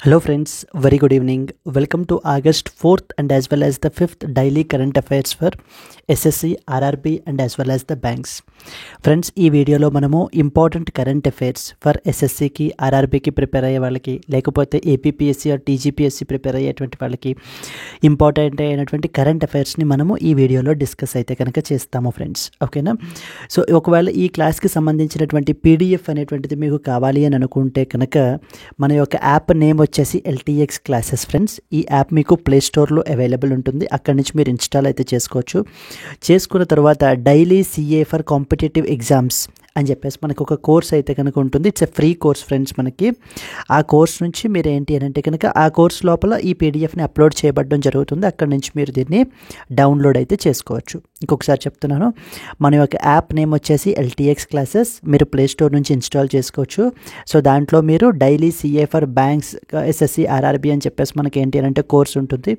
Hello friends, very good evening. Welcome to August 4th and as well as the 5th daily current affairs for SSC, RRB and as well as the banks. Friends ఈ వీడియోలో మనము important current affairs for ఎస్ఎస్సికి ఆర్ఆర్బీకి prepare అయ్యే వాళ్ళకి లేకపోతే APPSC are TGPSC prepare అయ్యేటువంటి వాళ్ళకి ఇంపార్టెంట్ అయినటువంటి కరెంట్ అఫైర్స్ని మనము ఈ వీడియోలో డిస్కస్ అయితే కనుక చేస్తాము ఫ్రెండ్స్. ఓకేనా? సో ఒకవేళ ఈ క్లాస్కి సంబంధించినటువంటి పీడిఎఫ్ అనేటువంటిది మీకు కావాలి అని అనుకుంటే కనుక మన యొక్క యాప్ నేమ్ వచ్చేసి LTX క్లాసెస్ ఫ్రెండ్స్. ఈ యాప్ మీకు ప్లే స్టోర్లో అవైలబుల్ ఉంటుంది. అక్కడి నుంచి మీరు ఇన్స్టాల్ అయితే చేసుకోవచ్చు. చేసుకున్న తర్వాత daily CA for competitive exams అని చెప్పేసి మనకు ఒక కోర్స్ అయితే కనుక ఉంటుంది. It's a free course friends. మనకి ఆ కోర్స్ నుంచి మీరు ఏంటి అని అంటే కనుక ఆ కోర్స్ లోపల ఈ పీడిఎఫ్ని అప్లోడ్ చేయబడడం జరుగుతుంది. అక్కడి నుంచి మీరు దీన్ని డౌన్లోడ్ అయితే చేసుకోవచ్చు. ఇంకొకసారి చెప్తున్నాను, మన యొక్క యాప్ నేమ్ వచ్చేసి LTX క్లాసెస్. మీరు ప్లే స్టోర్ నుంచి ఇన్స్టాల్ చేసుకోవచ్చు. సో దాంట్లో మీరు daily CA for banks, SSC, RRB అని చెప్పేసి మనకి ఏంటి అని అంటే కోర్స్ ఉంటుంది.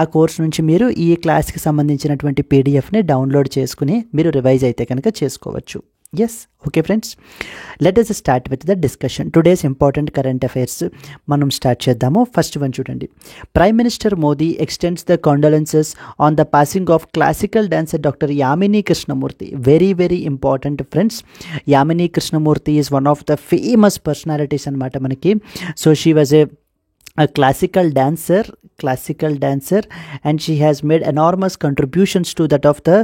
ఆ కోర్స్ నుంచి మీరు ఈ క్లాస్కి సంబంధించినటువంటి పీడిఎఫ్ని డౌన్లోడ్ చేసుకుని మీరు రివైజ్ అయితే కనుక చేసుకోవచ్చు. Yes, okay friends, let us start with the discussion. Today's important current affairs మనం స్టార్ట్ చేద్దాము. ఫస్ట్ వన్ చూడండి. Prime minister Modi extends the condolences on the passing of classical dancer doctor Yamini Krishnamurthy. Very very important friends. Yamini Krishnamurthy is one of the famous personalities అనమాట మనకి. So she was a classical dancer and she has made enormous contributions to that of the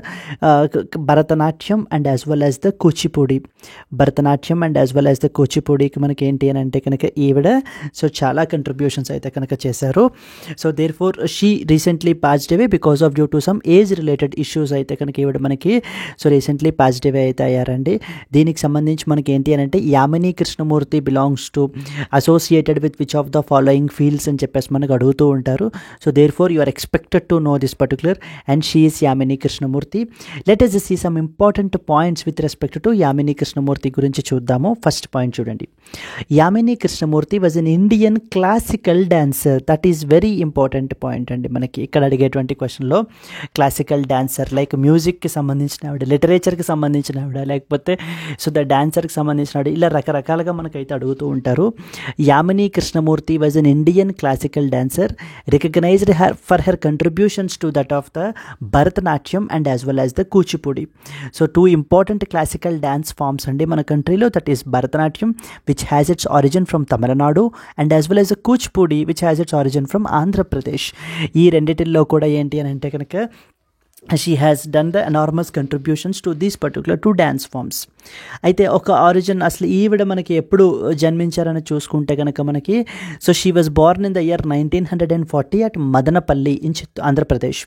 Bharatanatyam and as well as the Kuchipudi. Bharatanatyam and as well as the Kuchipudi కి మనకి ఏంటి అని అంటే కనుక ఈవిడ so చాలా contributions అయితే కనుక చేశారు. So there four she recently passed away because of due to some age related issues అయితే కనుక ఈవిడ మనకి సో రీసెంట్లీ పాస్డ్ అవే అయితే అయ్యారండి. దీనికి సంబంధించి మనకి ఏంటి అని అంటే Yamini Krishnamurthy belongs to associated with which of the following fields అని చెప్పేసి మనకు అడుగుతూ ఉంటారు. So there four you are expected to know this particular and she is Yamini Krishnamurthy. Let us see some important points with respect to Yamini Krishnamurthy గురించి చూద్దాము. First point చూడండి. Yamini Krishnamurthy was an Indian classical dancer. That is very important point అండి. మనకి ఇక్కడ అడిగేటువంటి క్వశ్చన్లో classical dancer like మ్యూజిక్కి సంబంధించిన ఆవిడ, లిటరేచర్కి సంబంధించిన ఆవిడ, లేకపోతే సో ద డాన్సర్కి సంబంధించిన ఆవిడ, ఇలా రకరకాలుగా మనకైతే అడుగుతూ ఉంటారు. యామిని Krishnamurthy was an Indian classical dancer recognized her for her contributions to that of the Bharatanatyam and as well as the Kuchipudi. So two important classical dance forms andi mana country lo, that is Bharatanatyam which has its origin from Tamil Nadu and as well as the Kuchipudi which has its origin from Andhra Pradesh. Ee renditillo kuda enti ani ante kanaka she has done the enormous contributions to these particular two dance forms. అయితే ఒక origin అసలు ఈవిడ మనకి ఎప్పుడు జన్మించారని చూసుకుంటే కనుక మనకి so she was Born in the year 1940 at Madanapalle in Andhra Pradesh.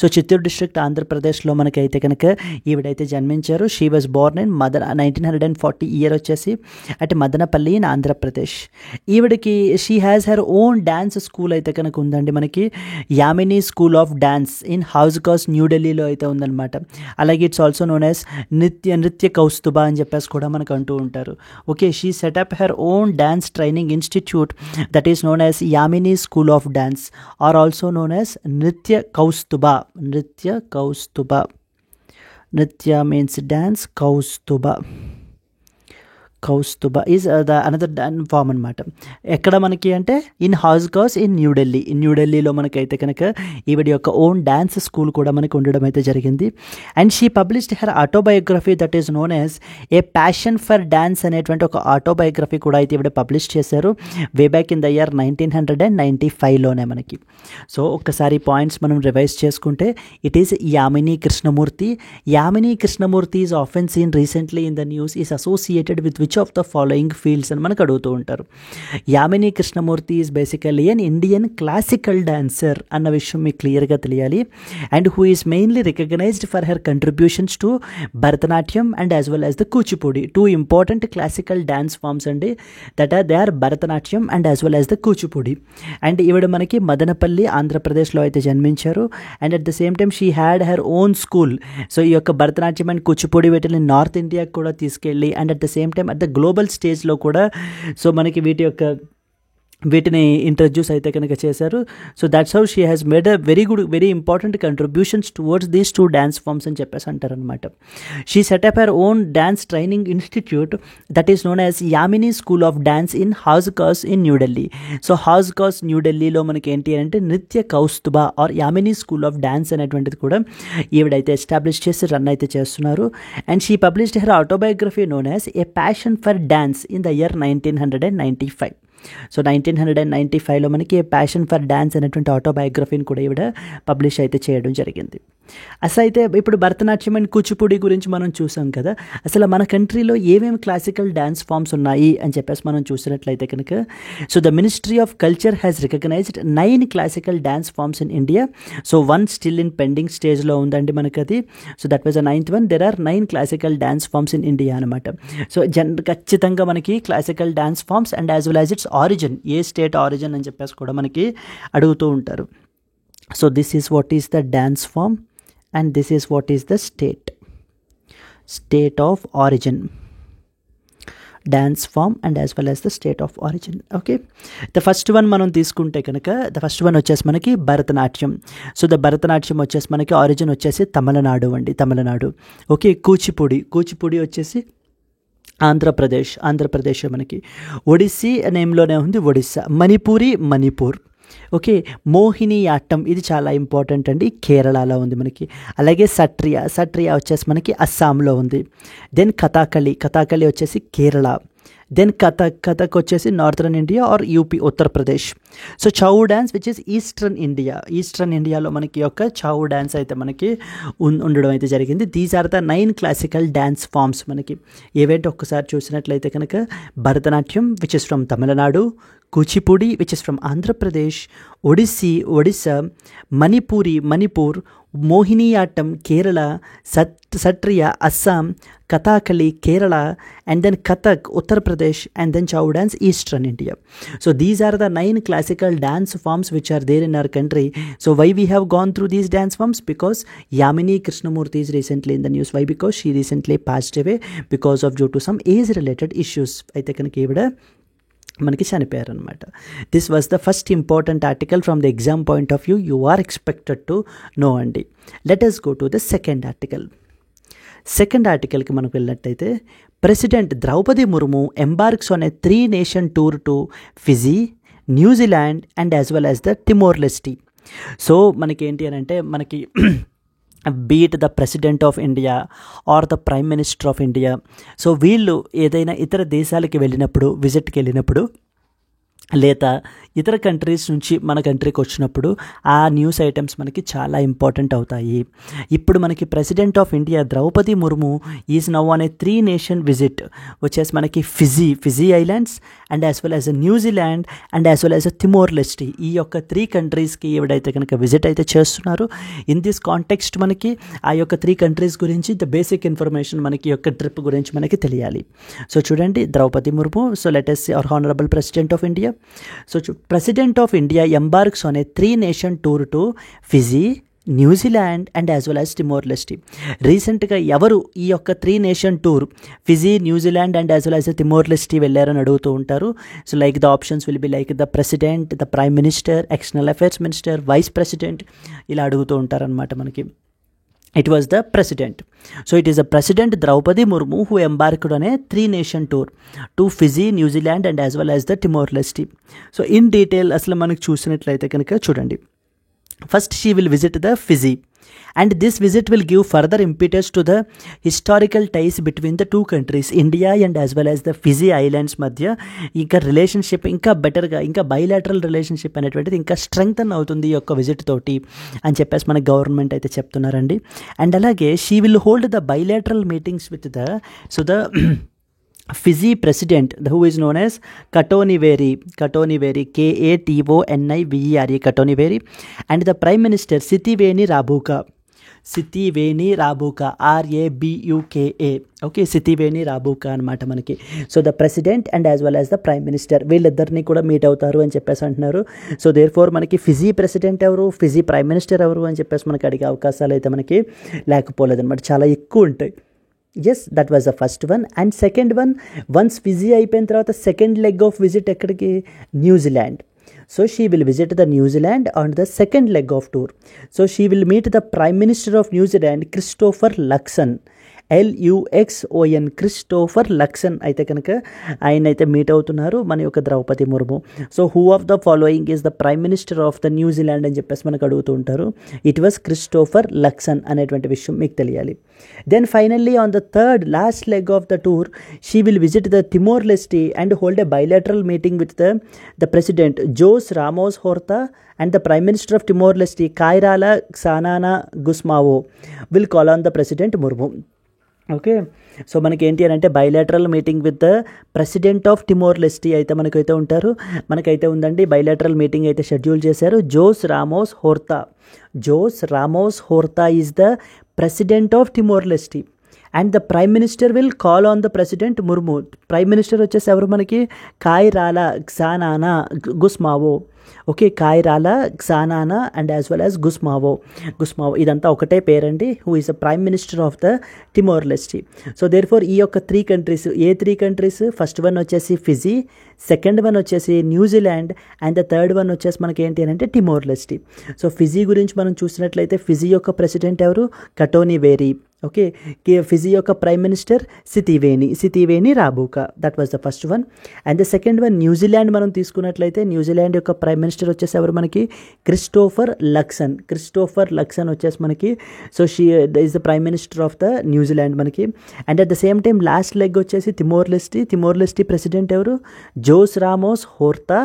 So Chittoor district ఆంధ్రప్రదేశ్లో మనకైతే కనుక ఈవిడైతే జన్మించారు. She was Born in 1940 year వచ్చేసి at Madanapalle in Andhra Pradesh. ఈవిడకి she has her own dance school అయితే కనుక ఉందండి మనకి. Yamini school of dance in house cos న్యూఢిల్లీలో అయితే ఉందన్నమాట. అలాగే it's also known as Nritya Kaustubha అని చెప్పేసి కూడా మనకు అంటూ ఉంటారు. Okay, she set up her own dance training institute that is known as Yamini school of dance or also known as Nritya Kaustubha. Nritya means dance, Kaustubha is the another form అనమాట. ఎక్కడ మనకి అంటే ఇన్ హౌస్ కాస్ ఇన్ న్యూఢిల్లీలో మనకైతే కనుక ఈవిడ యొక్క ఓన్ డ్యాన్స్ స్కూల్ కూడా మనకు ఉండడం అయితే జరిగింది. And she published her autobiography that is known as a passion for dance అనేటువంటి ఒక ఆటోబయోగ్రఫీ కూడా అయితే ఈవిడ పబ్లిష్ చేశారు way back in the year 1995లోనే మనకి. సో ఒక్కసారి పాయింట్స్ మనం రివైజ్ చేసుకుంటే it is Yamini Krishnamurthy. Yamini Krishnamurthy is often seen recently in the news is associated with which of the following fields అని మనకు అడుగుతూ ఉంటారు. యామిని Krishnamurthy is basically an Indian classical dancer అన్న విషయం మీకు క్లియర్గా తెలియాలి. And who is mainly recognised for her contributions to Bharatanatyam and as well as the Kuchipudi. Two important classical dance forms అండి. That are they are Bharatanatyam and as well as the Kuchipudi. And ఈవిడ మనకి మదనపల్లి ఆంధ్రప్రదేశ్లో అయితే జన్మించారు. And at the same time she had her own school. So ఈ యొక్క Bharatanatyam and Kuchipudi వీటిని north ఇండియాకి కూడా తీసుకెళ్ళి and at the same time at the global స్టేజ్లో కూడా సో మనకి వీటి యొక్క వీటిని ఇంట్రడ్యూస్ అయితే కనుక చేశారు. So that's how she has made a very important contributions towards these two dance forms అని చెప్పేసి అంటారనమాట. She setup her own dance training institute that is known as Yamini school of dance in హౌజ్కాస్ in New Delhi. So హౌజ్కాస్ న్యూఢిల్లీలో మనకి ఏంటి అంటే నృత్య Kaustubha are Yamini school of dance అనేటువంటిది కూడా ఈవిడైతే ఎస్టాబ్లిష్ చేసి రన్ అయితే చేస్తున్నారు. And she published her autobiography known as a passion for dance in the year 1995. So 1995లో మనకి ప్యాషన్ ఫర్ డ్యాన్స్ అనేటువంటి ఆటోబయోగ్రఫీని కూడా ఈవిడ పబ్లిష్ అయితే చేయడం జరిగింది. అసలు అయితే ఇప్పుడు భరతనాట్యం అండ్ కూచిపూడి గురించి మనం చూసాం కదా, అసలు మన కంట్రీలో ఏమేమి క్లాసికల్ డ్యాన్స్ ఫామ్స్ ఉన్నాయి అని చెప్పేసి మనం చూసినట్లయితే కనుక, so the ministry of culture has recognised 9 classical dance forms in India. So 1 still in pending స్టేజ్లో ఉందండి మనకి అది. So that was the 9th one. There are 9 classical dance forms in India అనమాట. సో ఖచ్చితంగా మనకి classical dance forms and as well as its origin, ఏ state origin అని చెప్పేసి కూడా మనకి అడుగుతూ ఉంటారు. So this is what is the dance form and this is what is the state of origin, dance form and as well as the state of origin. Okay, the first one మనం తీసుకుంటే కనుక the first one వచ్చేసి మనకి Bharatanatyam. So the Bharatanatyam వచ్చేసి మనకి origin వచ్చేసి తమిళనాడు అండి, Tamil Nadu. Okay, Kuchipudi వచ్చేసి ఆంధ్రప్రదేశ్ మనకి. ఒడిస్సీ నేమ్లోనే ఉంది, ఒడిస్సా. మణిపూర్. ఓకే, మోహినియాట్టం ఇది చాలా ఇంపార్టెంట్ అండి, కేరళలో ఉంది మనకి. అలాగే సట్రియా వచ్చేసి మనకి అస్సాంలో ఉంది. దెన్ కథాకళి వచ్చేసి కేరళ. దెన్ కథక్ వచ్చేసి northern India or UP, Uttar Pradesh. So Chhau dance which is eastern ఇండియాలో మనకి యొక్క చౌ డ్యాన్స్ అయితే మనకి ఉండడం అయితే జరిగింది. These are the 9 classical dance forms మనకి. ఏవేంటి ఒక్కసారి చూసినట్లయితే కనుక Bharatanatyam which is from Tamil Nadu, Kuchipudi which is from Andhra Pradesh, Odisha, Manipur, Mohiniyattam Kerala, Sattriya Assam, Kathakali Kerala, and then Kathak Uttar Pradesh, and then Chow dance Eastern India. So these are the 9 classical dance forms which are there in our country. So why we have gone through these dance forms? Because Yamini Krishnamurthy is recently in the news. Why? Because she recently passed away because of due to some age related issues. అయితే కనుక ఈవిడ మనకి చనిపోయారు అనమాట. This was the first important article from the exam point of view. You are expected to know అండి. Let us go to the second article. Second ఆర్టికల్కి మనకు వెళ్ళినట్టయితే, president Droupadi Murmu embarks on a 3-nation tour to Fiji, New Zealand and as well as the Timor Leste. So మనకి ఏంటి అని అంటే, మనకి be it the president of India or the prime minister of India, so వీళ్ళు ఏదైనా ఇతర దేశాలకి విజిట్కి వెళ్ళినప్పుడు లేదా ఇతర కంట్రీస్ నుంచి మన కంట్రీకి వచ్చినప్పుడు ఆ న్యూస్ ఐటమ్స్ మనకి చాలా ఇంపార్టెంట్ అవుతాయి. ఇప్పుడు మనకి president of India Droupadi Murmu is now on a 3-nation visit వచ్చేసి మనకి Fiji islands and as well as New Zealand and as well as Timor Leste. ఈ యొక్క 3 కంట్రీస్కి ఈవిడైతే కనుక విజిట్ అయితే చేస్తున్నారు. ఇన్ దిస్ కాంటెక్స్ట్ మనకి ఆ యొక్క 3 కంట్రీస్ గురించి ద బేసిక్ ఇన్ఫర్మేషన్ మనకి యొక్క ట్రిప్ గురించి మనకి తెలియాలి. సో చూడండి, Draupadi Murmu, so let us see our honorable president of India. So President of India embarks on a 3-nation tour to Fiji, New Zealand and as well as Timor Leste. రీసెంట్గా ఎవరు ఈ యొక్క 3-nation tour Fiji, New Zealand and as well as Timor Leste వెళ్ళారని అడుగుతూ ఉంటారు. So like the options will be like the president, the prime minister, external affairs minister, vice president, ఇలా అడుగుతూ ఉంటారనమాట మనకి. It was the president. So it is the President Draupadi Murmu who embarked on a 3-nation tour to Fiji, New Zealand and as well as the Timor-Leste. So in detail అసలు మనకు చూసినట్లయితే కనుక చూడండి, first she will visit the Fiji and this visit will give further impetus to the historical ties between the 2 countries, India and as well as the Fiji Islands మధ్య ఇంకా relationship ఇంకా బెటర్గా, ఇంకా బైలాటరల్ రిలేషన్షిప్ అనేటువంటిది ఇంకా strengthen అవుతుంది ఈ యొక్క విజిట్ తోటి అని చెప్పేసి మన గవర్నమెంట్ అయితే చెప్తున్నారండి. అండ్ అలాగే she will hold the bilateral meetings with the Fiji president who is known as Katoniveri, Katoniveri, Katoniveri, and the prime minister Sitiveni Rabuka, Rabuka, okay, Sitiveni Rabuka అనమాట మనకి. So the president and as well as the prime minister వీళ్ళిద్దరిని కూడా meet అవుతారు అని చెప్పేసి అంటున్నారు. So there four మనకి Fiji president ఎవరు, ఫిజీ ప్రైమ్ మినిస్టర్ ఎవరు అని చెప్పేసి మనకి అడిగే అవకాశాలు అయితే మనకి లేకపోలేదన్నమాట, చాలా ఎక్కువ ఉంటాయి. Yes, that was the first one. And second one, once Fiji అయిపోయిన తర్వాత సెకండ్ లెగ్ ఆఫ్ విజిట్ ఎక్కడికి? New Zealand. So she will visit the New Zealand on the second leg of tour. So she will meet the Prime Minister of New Zealand, Christopher Luxon. LUXON, Christopher Luxon అయితే కనుక ఆయన అయితే meet అవుతున్నారు మన యొక్క Draupadi Murmu. So who of the following is the prime minister of the New Zealand అని చెప్పేసి మనకు అడుగుతూ ఉంటారు. ఇట్ వాస్ క్రిస్టోఫర్ లక్సన్ అనేటువంటి విషయం మీకు తెలియాలి. Then finally on the third last leg of the tour she will visit the Timor Leste and hold a bilateral meeting with the president Jose Ramos Horta and the Prime Minister of Timor-Leste, Kairala Xanana Gusmao, will call on the President Murmu. Okay, so మనకి ఏంటి అని అంటే bilateral meeting with the president of Timor Leste అయితే మనకైతే ఉంటారు. మనకైతే ఉందండి bilateral meeting అయితే షెడ్యూల్ చేశారు. Jose Ramos Horta is the president of Timor Leste and the prime minister will call on the president Murmu. Prime minister వచ్చేసి ఎవరు మనకి? Kay Rala Xanana Gusmao. Okay, Kay Rala Xanana and as well as Gusmao. ఇదంతా ఒకటే పేరండి. Who is the prime minister of the Timor Leste. So there four ఈ యొక్క 3 countries, ఏ 3 countries? First one వచ్చేసి ఫిజీ, సెకండ్ వన్ వచ్చేసి New Zealand and the third one వచ్చేసి మనకి ఏంటి అని అంటే టిమోర్ లెస్టే. సో ఫిజీ గురించి మనం చూసినట్లయితే ఫిజీ యొక్క ప్రెసిడెంట్ ఎవరు? Katonivere. ఓకే, ఫిజీ యొక్క prime minister Sitiveni Rabuka. That was the first one. And the second one New Zealand మనం తీసుకున్నట్లయితే న్యూజిలాండ్ యొక్క ప్రైమ్ మినిస్టర్ వచ్చేసి ఎవరు మనకి? క్రిస్టోఫర్ లక్సన్ వచ్చేసి మనకి. So she is the prime minister of the New Zealand మనకి. And at the same time last leg వచ్చేసి తిమోర్ లెస్టే ప్రెసిడెంట్ ఎవరు? Jose Ramos Horta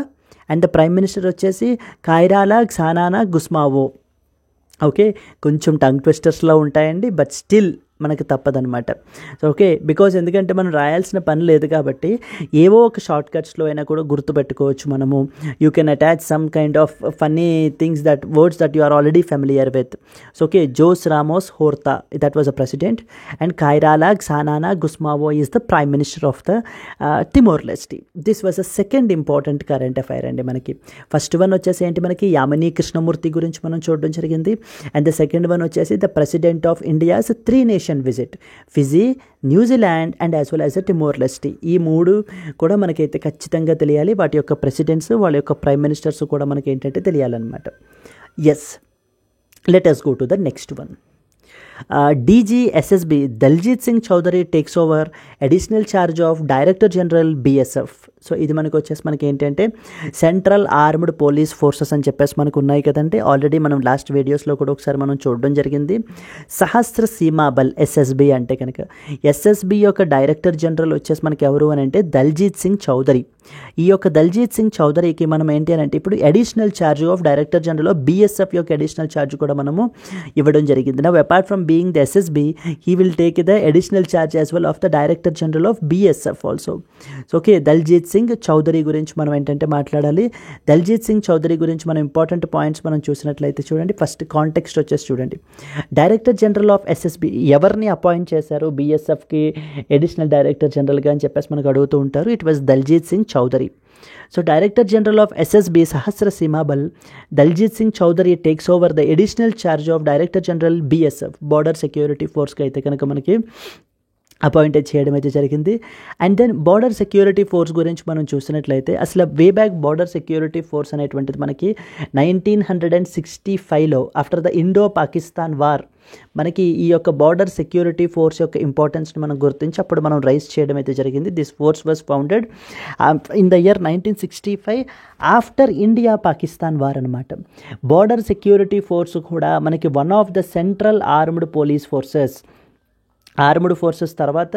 and the prime minister వచ్చేసి కాయిరాలా క్సానానా గుస్మావో. ఓకే, కొంచెం tongue ట్విస్టర్స్లో ఉంటాయండి, but still మనకు తప్పదనమాట. So okay, because ఎందుకంటే మనం రాయాల్సిన పని లేదు కాబట్టి ఏవో ఒక షార్ట్ కట్స్లో అయినా కూడా గుర్తుపెట్టుకోవచ్చు మనము. You can attach some kind of funny things words that you are already familiar with. So okay, Jose Ramos Horta, that was a president and Kay Rala Xanana Gusmao is the prime minister of the Timor Leste. This was a second important current affair అండి మనకి. First one వచ్చేసి ఏంటి మనకి? యామిని కృష్ణమూర్తి గురించి మనం చూడడం జరిగింది. And the second one వచ్చేసి the president of India's 3 nation visit, Fiji, New Zealand and as well as Timor Leste. ఈ 3 కూడా మనకైతే ఖచ్చితంగా తెలియాలి. వాటి యొక్క ప్రెసిడెంట్స్, వాళ్ళ యొక్క ప్రైమ్ మినిస్టర్స్ కూడా మనకి ఏంటంటే తెలియాలన్నమాట. Yes, let us go to the next one. DGSSB Daljit Singh Chaudhary takes over additional charge of director general BSF. సో ఇది మనకు వచ్చేసి మనకి ఏంటంటే సెంట్రల్ ఆర్మ్డ్ పోలీస్ ఫోర్సెస్ అని చెప్పేసి మనకు ఉన్నాయి కదండి. ఆల్రెడీ మనం లాస్ట్ వీడియోస్లో కూడా ఒకసారి మనం చూడడం జరిగింది. సహస్ర సీమా బల్ SSB అంటే కనుక SSB యొక్క డైరెక్టర్ జనరల్ వచ్చేసి మనకి ఎవరు అని అంటే దల్జీత్ సింగ్ చౌదరి. ఈ యొక్క దల్జీత్ సింగ్ చౌదరికి మనం ఏంటి అని అంటే ఇప్పుడు additional charge of director general of BSF యొక్క అడిషనల్ ఛార్జ్ కూడా మనము ఇవ్వడం జరిగింది. Now apart from being the SSB, he will take the additional charge as well of the Director General of BSF also. So okay, Daljit Singh Chaudhary గురించి మనం ఏంటంటే మాట్లాడాలి. దల్జీత్ సింగ్ చౌదరి గురించి మనం ఇంపార్టెంట్ పాయింట్స్ మనం చూసినట్లయితే చూడండి. ఫస్ట్ కాంటెక్స్ట్ వచ్చేసి చూడండి. డైరెక్టర్ జనరల్ ఆఫ్ SSB ఎవరిని అపాయింట్ చేశారు BSFకి అడిషనల్ డైరెక్టర్ జనరల్గా అని చెప్పేసి మనకు అడుగుతూ ఉంటారు. It was Daljit Singh Chaudhary. So Director General of SSB Sahasra Seema Bal Daljit Singh Chaudhary takes over the additional charge of Director General BSF Border Security Force కి అయితే కనుక మనకి అపాయింటెడ్ చేయడం అయితే జరిగింది. And then border security force గురించి మనం చూసినట్లయితే అసలు way back border security force అనేటువంటిది మనకి 1965లో after the Indo Pakistan war మనకి ఈ యొక్క బార్డర్ సెక్యూరిటీ ఫోర్స్ యొక్క ఇంపార్టెన్స్ని మనం గుర్తించి అప్పుడు మనం రైజ్ చేయడం అయితే జరిగింది. This force was founded in the year 1965 after India Pakistan war అనమాట. బార్డర్ సెక్యూరిటీ ఫోర్స్ కూడా మనకి one of the central armed police forces. Armed forces తర్వాత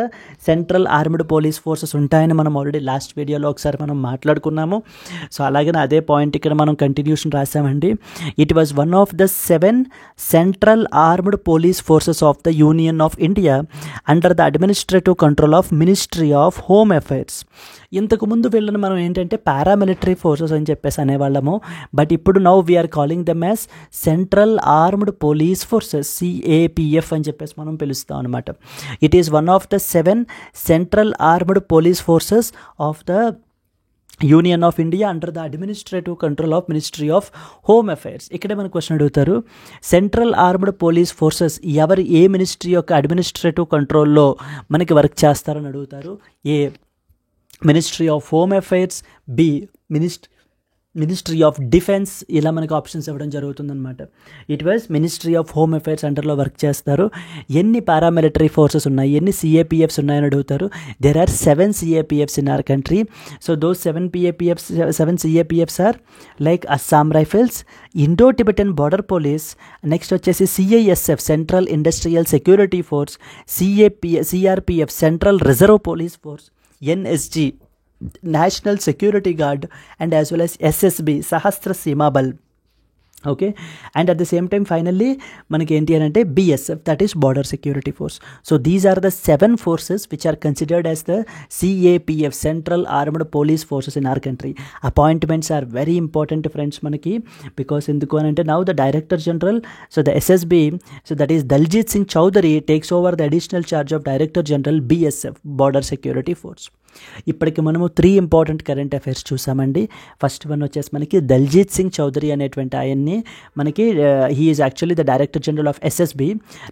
సెంట్రల్ ఆర్మ్డ్ పోలీస్ ఫోర్సెస్ ఉంటాయని మనం ఆల్రెడీ లాస్ట్ వీడియోలో ఒకసారి మనం మాట్లాడుకున్నాము. సో అలాగే అదే పాయింట్ ఇక్కడ మనం కంటిన్యూషన్ రాసామండి. It was one of the 7 central armed police forces of the union of India under the administrative control of ministry of home affairs. ఇంతకుముందు వీళ్ళని మనం ఏంటంటే పారామిలిటరీ ఫోర్సెస్ అని చెప్పేసి అనేవాళ్ళము. బట్ ఇప్పుడు now we are calling them as central armed police forces CAPF అని చెప్పేసి మనం పిలుస్తాం అనమాట. It is one of the 7 central armed police forces of the union of India under the administrative control of ministry of home affairs. ఇక్కడే మనకు question అడుగుతారు, central armed police forces ఏ ministry యొక్క అడ్మినిస్ట్రేటివ్ కంట్రోల్లో మనకి వర్క్ చేస్తారని అడుగుతారు. A ministry of home affairs, B ministry of defence, ఇలా మనకు ఆప్షన్స్ ఇవ్వడం జరుగుతుందన్నమాట. It was ministry of home affairs అండర్లో వర్క్ చేస్తారు. ఎన్ని పారామిలిటరీ ఫోర్సెస్ ఉన్నాయి, ఎన్ని సిఏపిఎఫ్స్ ఉన్నాయని అడుగుతారు. There are 7 CAPFs in our country. So those 7 CAPFs are like Assam rifles, Indo Tibetan border police, next వచ్చేసి CISF central industrial security force, CRPF central reserve police force, NSG national security guard, and as well as SSB Sashastra Seema Bal. Okay, and at the same time finally మనకి ఏంటి అని అంటే BSF, that is border security force. So these are the 7 forces which are considered as the CAPF central armed police forces in our country. Appointments are very important friends మనకి, because ఎందుకు అని అంటే now the director general, so the SSB, so that is Daljit Singh Chaudhary takes over the additional charge of director general BSF border security force. ఇప్పటికి మనము 3 important current affairs చూసామండి. First one వచ్చేసి మనకి దల్జీత్ సింగ్ చౌదరి అనేటువంటి ఆయన్ని మనకి he is actually the director general of SSB.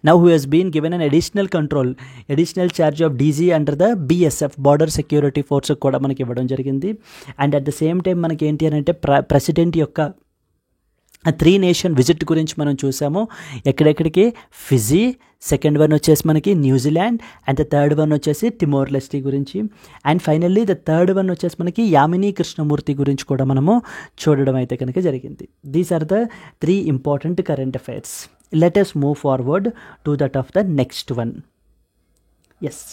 Now who he's been given an additional charge of DG under the BSF border security force కూడా మనకి ఇవ్వడం జరిగింది. And at the same time మనకి ఏంటి అని అంటే ప్రెసిడెంట్ యొక్క 3 నేషన్ విజిట్ గురించి మనం చూసాము. ఎక్కడెక్కడికి? ఫిజీ, సెకండ్ వన్ వచ్చేసి మనకి New Zealand, and the third one వచ్చేసి టిమోర్ లెస్టీ గురించి, and finally the third one వచ్చేసి మనకి యామిని కృష్ణమూర్తి గురించి కూడా మనము చూడడం అయితే కనుక జరిగింది. These are the 3 important current affairs. Let us move forward to that of the next one. Yes,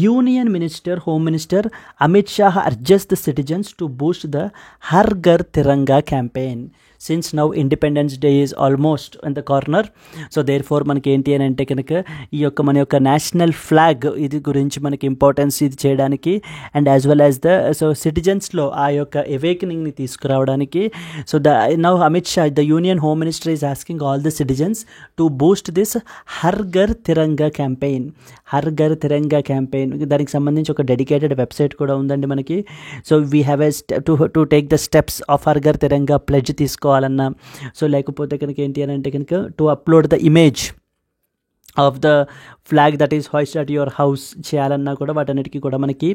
union minister, home minister Amit Shah urges the citizens to boost the Har Ghar Tiranga campaign. Since now Independence Day is almost in the corner, so therefore మనకి ఏంటి అని అంటే కనుక ఈ యొక్క మన యొక్క national flag ఇది గురించి మనకి ఇంపార్టెన్స్ ఇది చేయడానికి, and as well as the so సిటిజన్స్లో ఆ యొక్క అవేకనింగ్ని తీసుకురావడానికి, so now Amit Shah the union home minister is asking all the citizens to boost this Har Ghar Tiranga campaign. Har Ghar Tiranga campaign, దానికి సంబంధించి ఒక డెడికేటెడ్ వెబ్సైట్ కూడా ఉందండి మనకి. So we have to take the steps of Har Ghar Tiranga pledge తీసుకోవాలన్నా, సో లేకపోతే కనుక ఏంటి అని అంటే కనుక to upload the image of the flag that is hoist at your house చేయాలన్నా కూడా వాటన్నిటికీ కూడా మనకి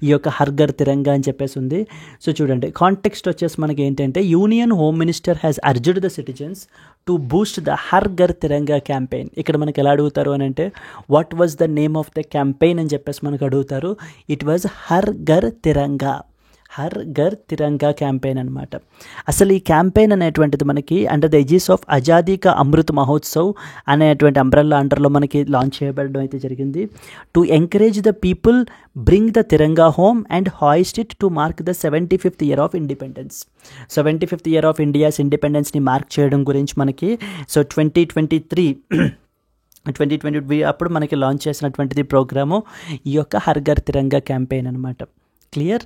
ఈ యొక్క హర్ ఘర్ తిరంగా అని చెప్పేసి ఉంది. సో చూడండి, కాంటెక్స్ట్ వచ్చేసి మనకి ఏంటంటే union home minister has urged the citizens to boost the Har Ghar Tiranga campaign. ఇక్కడ మనకి ఎలా అడుగుతారు అని అంటే what was the name of the campaign అని చెప్పేసి మనకు అడుగుతారు. It was her Ghar Tiranga, her Ghar Tiranga campaign అనమాట. అసలు ఈ క్యాంపెయిన్ అనేటువంటిది మనకి అండర్ ద ఎజిస్ ఆఫ్ ఆజాదీ కా అమృత్ మహోత్సవ్ అనేటువంటి అంబ్రెల్లా అండర్లో మనకి లాంచ్ చేయబడడం అయితే జరిగింది. To encourage the people bring the Tiranga home and hoist it to mark the 75th year of independence. 75th year of India's ఇండిపెండెన్స్ని మార్క్ చేయడం గురించి మనకి సో 2023 అప్పుడు మనకి లాంచ్ చేసినటువంటిది ప్రోగ్రాము ఈ యొక్క హర్ ఘర్ తిరంగా క్యాంపెయిన్ అనమాట. Clear?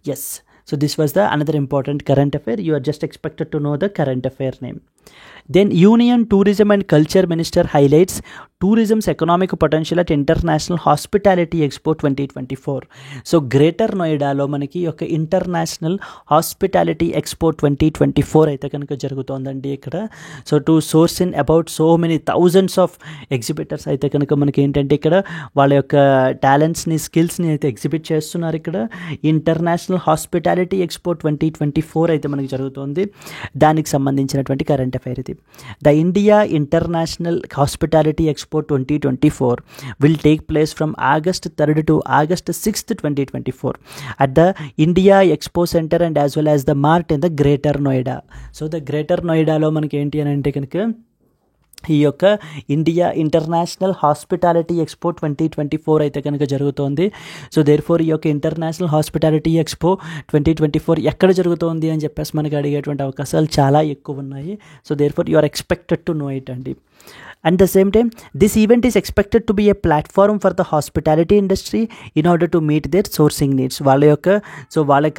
Yes. So this was the another important current affair. You are just expected to know the current affair name. Then Union Tourism and Culture Minister highlights tourism's economic potential at International Hospitality Expo 2024. So Greater Noida lo manaki oka International Hospitality Expo 2024 aithe kanuka jarugutondandi ikkada. So to source in about so many thousands of exhibitors aithe kanuka manaki entante ikkada vaalla yokka talents ni skills ni aithe exhibit chestunnaru ikkada. International Hospitality Expo 2024 aithe manaki jarugutondi. దానికి సంబంధించినటువంటి current affair ఇది. The India international hospitality expo 2024 will take place from August 3rd to August 6th, 2024 at the India Expo Center and as well as the Mart in the Greater Noida. So the Greater నోయిడాలో మనకి ఏంటి అని అంటే కనుక ఈ యొక్క India international hospitality expo 2024 అయితే కనుక జరుగుతోంది. సో దేర్ఫోర్ ఈ యొక్క ఇంటర్నేషనల్ హాస్పిటాలిటీ ఎక్స్పో 2024 ఎక్కడ జరుగుతోంది అని చెప్పేసి మనకి అడిగేటువంటి అవకాశాలు చాలా ఎక్కువ ఉన్నాయి. So therefore you are expected to know it అండి. At the same time, this event is expected to be a platform for the hospitality industry in order to meet their sourcing needs. వాళ్ళకి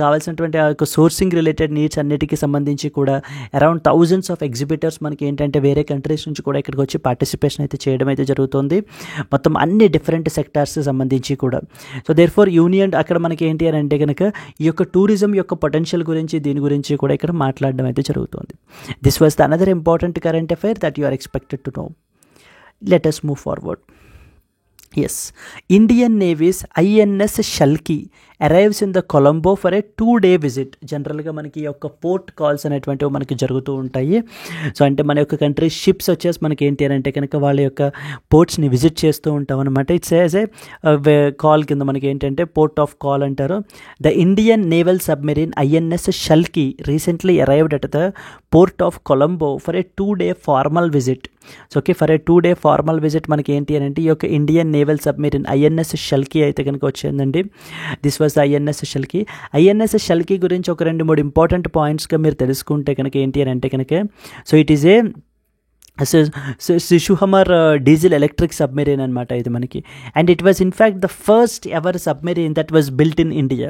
కావాల్సినటువంటి ఆ యొక్క sourcing related needs అన్నిటికీ సంబంధించి కూడా around thousands of exhibitors మనకి ఏంటంటే వేరే కంట్రీస్ నుంచి కూడా ఇక్కడికి వచ్చి పార్టిసిపేషన్ అయితే చేయడం అయితే జరుగుతుంది, మొత్తం అన్ని డిఫరెంట్ సెక్టార్స్కి సంబంధించి కూడా. సో దేర్ ఫోర్ యూనియన్ అక్కడ మనకి ఏంటి అని అంటే కనుక ఈ యొక్క టూరిజం యొక్క పొటెన్షియల్ గురించి దీని గురించి కూడా ఇక్కడ మాట్లాడడం అయితే జరుగుతుంది. This was the another important current affair that you are expected to know. Let us move forward. Yes, Indian Navy's INS Shalki arrives in the Colombo for a 2-day visit. జనరల్గా మనకి ఈ యొక్క పోర్ట్ కాల్స్ అనేటువంటివి మనకి జరుగుతూ ఉంటాయి. So అంటే మన యొక్క కంట్రీ షిప్స్ వచ్చేసి మనకి ఏంటి అని అంటే కనుక వాళ్ళ యొక్క పోర్ట్స్ని విజిట్ చేస్తూ ఉంటాం అనమాట. ఇట్స్ యాజ్ ఏ కాల్ కింద మనకి ఏంటంటే పోర్ట్ ఆఫ్ కాల్ అంటారు. The Indian naval submarine INS Shalki recently arrived at the port of Colombo for a 2-day formal visit. So okay, for a 2-day formal visit మనకి ఏంటి అని అంటే ఈ యొక్క Indian naval submarine INS Shalki అయితే కనుక వచ్చిందండి. This was the INS Shalki. INS Shalki గురించి ఒక 2-3 ఇంపార్టెంట్ పాయింట్స్గా మీరు తెలుసుకుంటే కనుక ఏంటి అని అంటే కనుక so it is a Shishumar diesel electric submarine అనమాట ఇది మనకి. And it was in fact the first ever submarine that was built in India.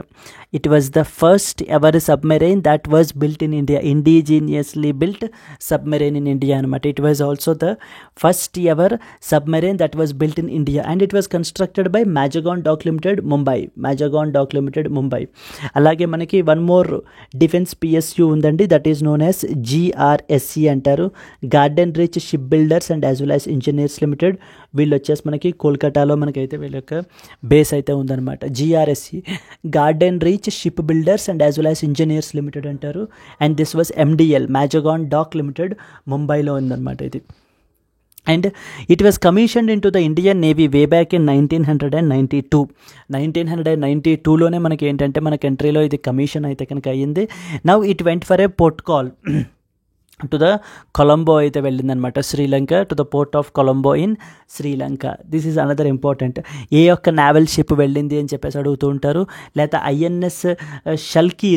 It was the first ever submarine that was built in India, indigenously built submarine in India అనమాట. It was also the first ever submarine that was built in India and it was constructed by Mazagon Dock Limited, Mumbai. అలాగే మనకి one more defence PSU ఉందండి, that is known as GRSC అంటారు, garden Reach Ship Builders and as well as Engineers limited. వీళ్ళు వచ్చేసి మనకి కోల్కతాలో మనకైతే వీళ్ళ యొక్క బేస్ అయితే ఉందన్నమాట. GRSC, Garden Reach Ship Builders and as well as Engineers Limited అంటారు. And this was MDL, Mazagon Dock Limited, ముంబైలో ఉందన్నమాట ఇది. And it was commissioned into the Indian Navy way back in 1992. 1992లోనే మనకి ఏంటంటే మన కంట్రీలో ఇది కమిషన్ అయితే కనుక అయ్యింది. Now it went for a port call to the Colombo అయితే వెళ్ళిందనమాట, Sri Lanka, to the port of Colombo in Sri Lanka. This is another important. ఏ యొక్క నావల్ షిప్ వెళ్ళింది అని చెప్పేసి అడుగుతూ ఉంటారు. లేదా INS Shalki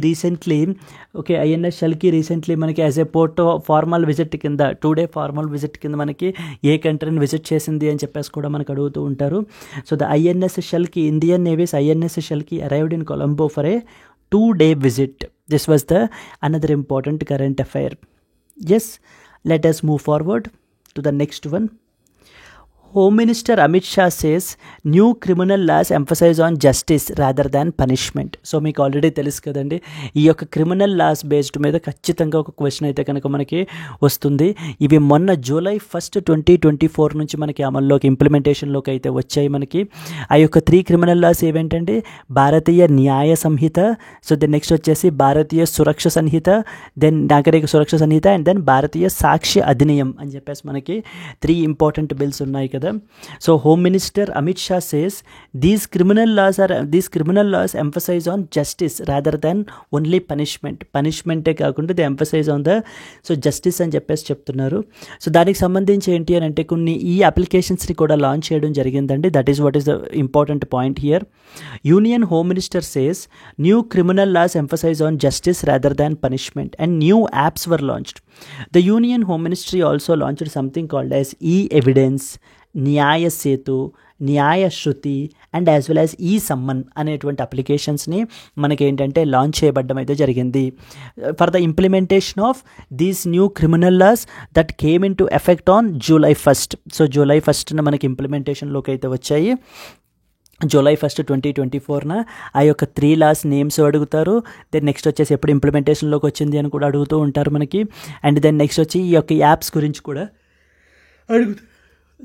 రీసెంట్లీ మనకి as a port formal visit కింద 2-day ఫార్మల్ విజిట్ కింద మనకి ఏ కంట్రీని విజిట్ చేసింది అని చెప్పేసి కూడా మనకు అడుగుతూ ఉంటారు. So the INS Shalki, Indian navies INS Shalki arrived in Colombo for a 2-day visit. This was the another important current affair. Yes, let us move forward to the next one. Home Minister Amit Shah says new criminal laws emphasize on justice rather than punishment. So మీకు already తెలుసు కదండి, ఈ యొక్క criminal laws based మీద ఖచ్చితంగా ఒక question అయితే కనుక మనకి వస్తుంది. ఇవి మొన్న July 1, 2024 నుంచి మనకి అమల్లోకి ఇంప్లిమెంటేషన్లోకి అయితే వచ్చాయి మనకి. ఆ యొక్క 3 క్రిమినల్ లాస్ ఏవేంటంటే భారతీయ న్యాయ సంహిత, సో దెన్ నెక్స్ట్ వచ్చేసి భారతీయ సురక్ష సంహిత, దెన్ నాగరిక సురక్ష సంహిత, అండ్ దెన్ భారతీయ సాక్ష్య అధినియం అని చెప్పేసి మనకి 3 ఇంపార్టెంట్ బిల్స్ ఉన్నాయి కదా. So Home Minister Amit Shah says these criminal laws emphasize on justice rather than only punishment కాకుండా they emphasize on the justice అని చెప్పేసి చెప్తున్నారు. సో దానికి సంబంధించి ఏంటి అని అంటే కొన్ని ఈ అప్లికేషన్స్ని కూడా లాంచ్ చేయడం జరిగిందండి. That is what is the important point here. Union home minister says new criminal laws emphasise on justice rather than punishment and new apps were launched. The Union Home Ministry also launched something called as e-evidence, Nyaya Setu, Nyaya Shruti and as well as e-Samman అనేటువంటి అప్లికేషన్స్ని మనకి ఏంటంటే launch చేయబడ్డం అయితే జరిగింది for the implementation of these new criminal laws that came in to effect on July 1. So July 1న మనకి ఇంప్లిమెంటేషన్లోకి అయితే వచ్చాయి. July 1, 2024 ఆ యొక్క 3 లాస్ నేమ్స్ అడుగుతారు. దెన్ నెక్స్ట్ వచ్చేసి ఎప్పుడు ఇంప్లిమెంటేషన్లోకి వచ్చింది అని కూడా అడుగుతూ ఉంటారు మనకి. అండ్ దెన్ నెక్స్ట్ వచ్చి ఈ యొక్క యాప్స్ గురించి కూడా అడుగుతారు.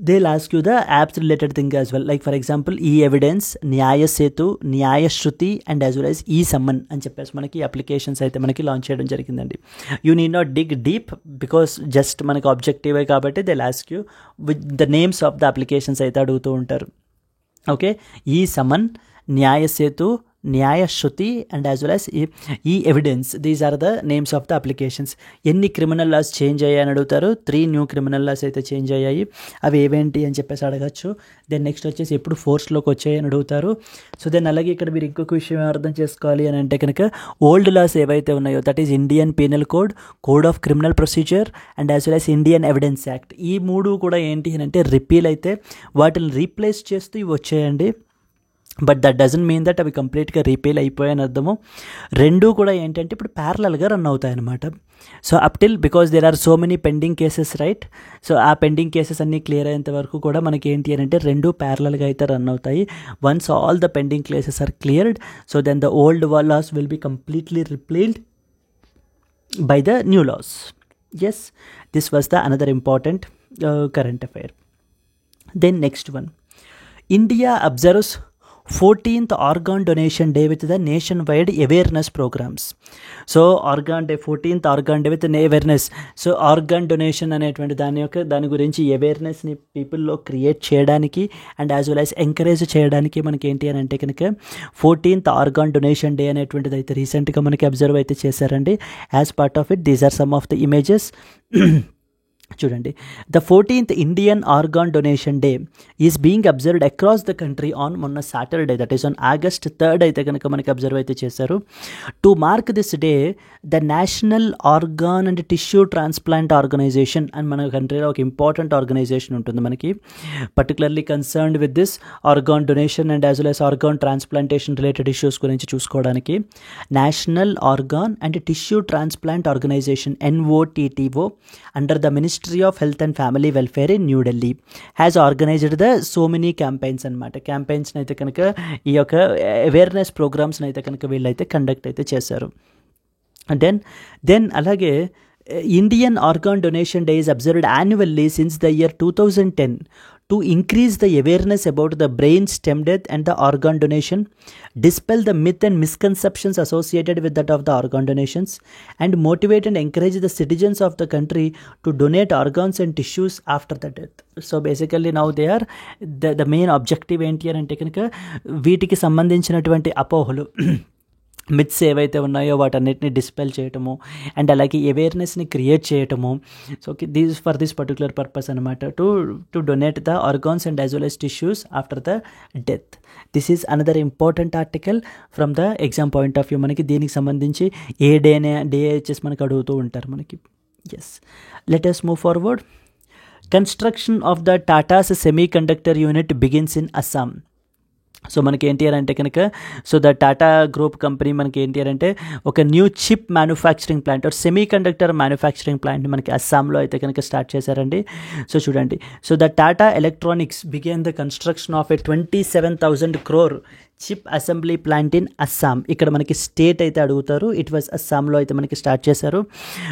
they'll ask you the apps related thing as well, like for example e-evidence, Nyaya Setu, Nyaya Shruti and as well as e-Samman అని చెప్పేసి మనకి అప్లికేషన్స్ అయితే మనకి లాంచ్ చేయడం జరిగిందండి. You need not dig deep because just మనకి ఆబ్జెక్టివే కాబట్టి they'll ask you with the names of the applications అయితే అడుగుతూ ఉంటారు. Okay, e-Samman, Nyaya Setu, Nyaya Shruti and as well as e evidence. These are the names of the applications. ఎన్ని criminal laws change అయ్యాయని అడుగుతారు. 3 new criminal laws అయితే change అయ్యాయి. అవి ఏవేంటి అని చెప్పేసి అడగచ్చు. దెన్ నెక్స్ట్ వచ్చేసి ఎప్పుడు ఫోర్స్లోకి వచ్చాయి అని అడుగుతారు. సో దెన్ అలాగే ఇక్కడ మీరు ఇంకొక విషయం అర్థం చేసుకోవాలి అని అంటే కనుక ఓల్డ్ లాస్ ఏవైతే ఉన్నాయో that is Indian penal code, code of criminal procedure and as well as Indian evidence act. ఈ 3 కూడా ఏంటి అని అంటే రిపీల్ అయితే వాటిని రీప్లేస్ చేస్తూ ఇవి వచ్చాయండి. But that doesn't mean that అవి కంప్లీట్గా రీపేల్ అయిపోయాయని అర్థము. 2 కూడా ఏంటంటే ఇప్పుడు ప్యారలల్గా రన్ అవుతాయి అన్నమాట. So up till because there are so many pending cases right. So ఆ పెండింగ్ కేసెస్ అన్నీ క్లియర్ అయ్యేంత వరకు కూడా మనకి ఏంటి అని అంటే 2 ప్యారలల్గా అయితే రన్ అవుతాయి. Once all the pending cases are cleared so then the old laws will be completely replaced by the new laws. Yes, this was the another important current affair. Then next one, India observes 14th organ donation day with the nationwide awareness programs. So organ day, 14th organ day with awareness. So organ donation అనేటువంటి దాని గురించి అవేర్నెస్ని పీపుల్లో create చేయడానికి and as well as encourage చేయడానికి మనకి ఏంటి అని అంటే కనుక 14th ఆర్గాన్ డొనేషన్ డే అనేటువంటిది అయితే రీసెంట్గా మనకి అబ్జర్వ్ అయితే చేశారండి. As part of it these are some of the images. చూడండి, the 14th Indian organ donation day is being observed across the country on మొన్న Saturday that is on August 3rd అయితే కనుక మనకి అబ్జర్వ్ అయితే చేశారు. To mark this day the national organ and tissue transplant organization and మన కంట్రీలో ఒక important organization ఉంటుంది మనకి particularly concerned with this organ donation and as well as organ transplantation related issues గురించి చూసుకోవడానికి national organ and tissue transplant organisation NOTTO under the Ministry of Health and Family Welfare in New Delhi has organized the so many campaigns అన్నమాట. Campaigns అయితే కనుక ఈ యొక్క awareness ప్రోగ్రామ్స్ని అయితే కనుక వీళ్ళైతే కండక్ట్ అయితే చేశారు. దెన్ అలాగే Indian organ donation day is observed annually since the year 2010 to increase the awareness about the brain stem death and the organ donation, dispel the myth and misconceptions associated with that of the organ donations, and motivate and encourage the citizens of the country to donate organs and tissues after the death. So basically now they are the main objective ఏంటి అని అంటే కనుక వీటికి సంబంధించినటువంటి అపోహలు myths ఏవైతే ఉన్నాయో వాటన్నిటిని డిస్పెల్ చేయటము అండ్ అలాగే అవేర్నెస్ని క్రియేట్ చేయటము. So these for this particular purpose అనమాట to donate the organs and as well as tissues after the death. This is another important article from the exam point of view. మనకి దీనికి సంబంధించి ఏ day వచ్చేసి మనకి అడుగుతూ ఉంటారు మనకి. Yes, let us move forward. Construction of the Tata's semiconductor unit begins in Assam. So మనకి ఏంటి అంటే కనుక so the Tata group company మనకి ఏంటి అంటే ఒక new chip manufacturing plant or semiconductor manufacturing plant మనకి అస్సాంలో అయితే కనుక స్టార్ట్ చేశారండి. సో చూడండి, so the Tata Electronics began the construction of 27,000 crore chip assembly plant in Assam. ఇక్కడ మనకి స్టేట్ అయితే అడుగుతారు. ఇట్ వాజ్ అస్సాంలో అయితే మనకి స్టార్ట్ చేశారు.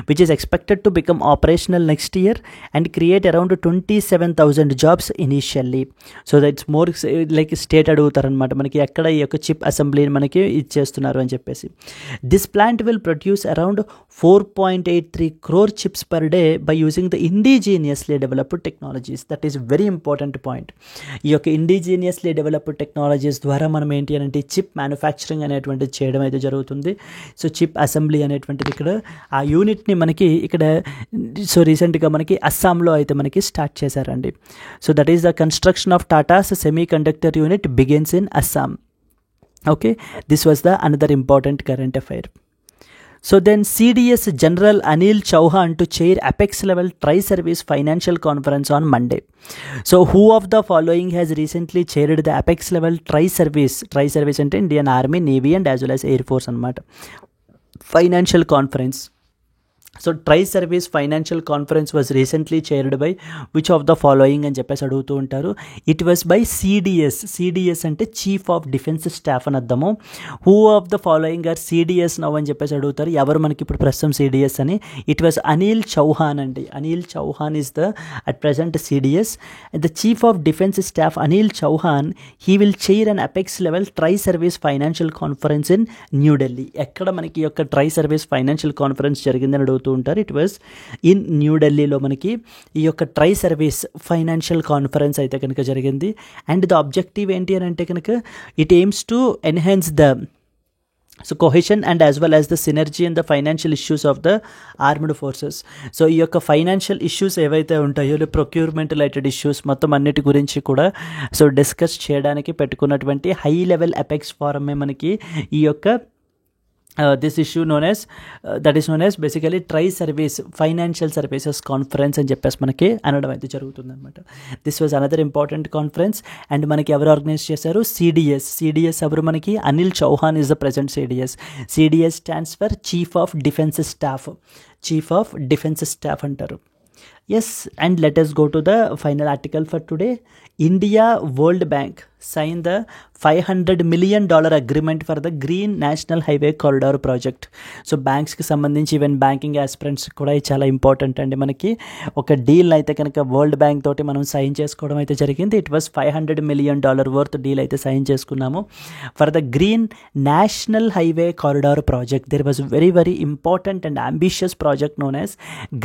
Which is expected to become operational next year and create around 27,000 jobs initially. So that's more like state అడుగుతారనమాట మనకి ఎక్కడ ఈ యొక్క చిప్ అసెంబ్లీని మనకి ఇచ్చేస్తున్నారు అని చెప్పేసి. This plant will produce around 4.83 crore chips per day by using the indigenously developed technologies. That is very important point. ఈ యొక్క ఇండిజీనియస్లీ డెవలప్డ్ టెక్నాలజీస్ ద్వారా మనం ఏంటి అంటే చిప్ మ్యానుఫ్యాక్చరింగ్ అనేటువంటిది చేయడం అయితే జరుగుతుంది. సో చిప్ అసెంబ్లీ అనేటువంటిది ఇక్కడ ఆ యూనిట్ని మనకి ఇక్కడ సో రీసెంట్గా మనకి అస్సాంలో అయితే మనకి స్టార్ట్ చేశారండి. So that is the construction of Tatas semiconductor unit begins in Assam. Okay, this was the another important current affair. So then CDS General Anil Chauhan to chair Apex level tri-service financial conference on Monday. So who of the following has recently chaired the Apex level tri-service అంటే Indian Army, Navy and as well as Air Force అన్నమాట financial conference. So tri service financial conference was recently chaired by which of the following అని చెప్పేసి అడుగుతూ ఉంటారు. It was by CDS అంటే chief of defence staff అని అర్థము. Who of the following are CDS now అని చెప్పేసి అడుగుతారు. ఎవరు మనకి ఇప్పుడు ప్రస్తుతం సిడిఎస్ అని. ఇట్ వాజ్ అనిల్ చౌహాన్ అండి. Anil Chauhan is the at present CDS. The chief of defence staff Anil Chauhan he will chair an apex level try service financial conference in New Delhi. ఎక్కడ మనకి ఈ యొక్క ట్రై సర్వీస్ ఫైనాన్షియల్ కాన్ఫరెన్స్ జరిగిందని అడుగుతారు ఉంటారు. ఇట్ వాజ్ ఇన్ న్యూఢిల్లీలో మనకి ఈ యొక్క ట్రై సర్వీస్ ఫైనాన్షియల్ కాన్ఫరెన్స్ అయితే కనుక జరిగింది. అండ్ ద ఆబ్జెక్టివ్ ఏంటి అని అంటే కనుక it AIIMS to enhance the so cohesion and as well as the synergy in the financial issues of the armed forces. So ఈ యొక్క ఫైనాన్షియల్ ఇష్యూస్ ఏవైతే ఉంటాయో ప్రొక్యూర్మెంట్ రిలేటెడ్ ఇష్యూస్ మొత్తం అన్నిటి గురించి కూడా సో డిస్కస్ చేయడానికి పెట్టుకున్నటువంటి హై లెవెల్ అపెక్స్ ఫోరమే మనకి ఈ యొక్క this issue known as that is known as basically tri service financial services conference అని చెప్పేసి మనకి అనడం అయితే జరుగుతుంది అనమాట. This was another important conference. And మనకి ఎవరు ఆర్గనైజ్ చేశారు? సిడిఎస్ ఎవరు? మనకి Anil Chauhan is the present CDS stands for chief of defence staff అంటారు. Yes, and let us go to the final article for today. India World Bank signed the $500 million agreement for the Green National Highway Corridor project. So బ్యాంక్స్కి సంబంధించి even banking aspirants కూడా చాలా important అండి. మనకి ఒక deal అయితే కనుక world bank తోటి మనం సైన్ చేసుకోవడం అయితే జరిగింది. It was $500 million worth deal అయితే సైన్ చేసుకున్నాము for the green national highway corridor project. There was very very important and ambitious project known as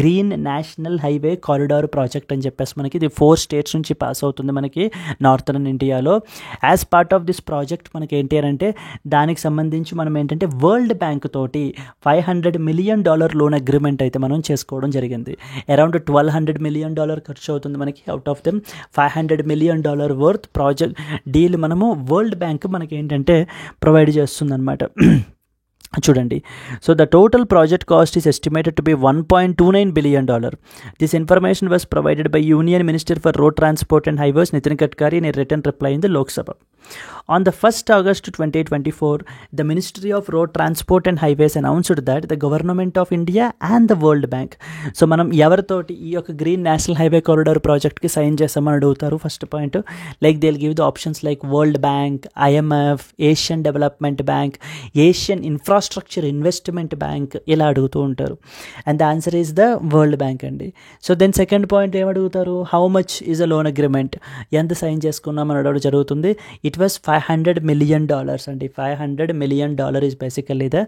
green national highway corridor project అని చెప్పేసి మనకి ఇది 4 స్టేట్స్ నుంచి పాస్ అవుతుంది మనకి నార్థర్న్ ఇండియాలో. As part of this project మనకి ఏంటి అని అంటే దానికి సంబంధించి మనం ఏంటంటే వరల్డ్ బ్యాంక్ తోటి $500 million లోన్ అగ్రిమెంట్ అయితే మనం చేసుకోవడం జరిగింది. అరౌండ్ $1,200 million ఖర్చు అవుతుంది మనకి. Out of them $500 million worth project deal మనము వరల్డ్ బ్యాంక్ మనకి ఏంటంటే ప్రొవైడ్ చేస్తుంది అనమాట. చూడండి, so the total project cost is estimated to be $1.29 billion. This information was provided by union minister for road Transport and highways Nitin Gadkari in a return reply in the Lok Sabha. On the 1st August 2024, the Ministry of Road Transport and Highways announced that the Government of India and the World Bank, so మనం ఎవరితోటి ఈ యొక్క green national highway corridor ప్రాజెక్ట్కి sign చేస్తామని అడుగుతారు. First point like they will give the options like world bank, IMF, Asian development bank, Asian infrastructure investment bank ఇలా అడుగుతూ ఉంటారు. And the answer is the world bank అండి. So then second point ఏం అడుగుతారు? How much is a loan agreement, ఎంత sign చేసుకున్నామని అడగడం జరుగుతుంది. ఇట్ వాస్ $500 million అండి. $500 million is basically the